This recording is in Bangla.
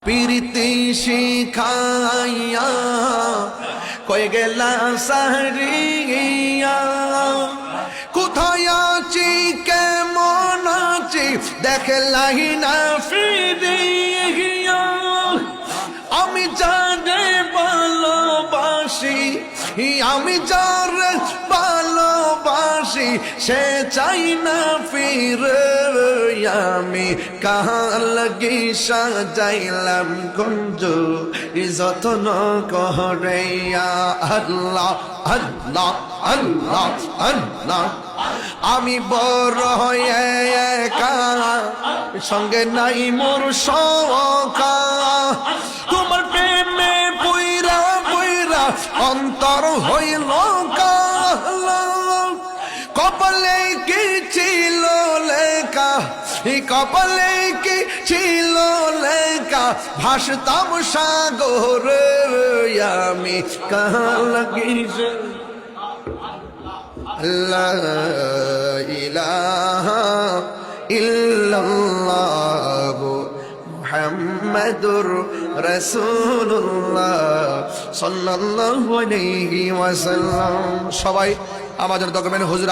প্রীতি শিখাইয়া কই গেলা সাহারিয়া কোথায় আছি কেমন আছি দেখলাই না ফিরিয়া আমি যারে ভালোবাসি আমি যারে ভালোবাসি সে চাই না ফিরে আমি কাহার লাগি সাজাইলাম কুঞ্জ যত্ন করে আল্লাহ আল্লাহ আল্লাহ আল্লাহ আমি বড় হয়ে একা সঙ্গে নাই মোর সখা তোমার প্রেমে বইরা বইরা অন্তর হইল কালা কপালে কি ছিল লেখা কপালে কি ছিল লেখা ভাসতাম সাগরে আমি কাহার লাগি লা ইলাহা ইল্লাল্লাহ মুহাম্মাদুর রাসূলুল্লাহ সাল্লাল্লাহু আলাইহি ওয়াসাল্লাম। সবাই আমাদের দরকার হুজুর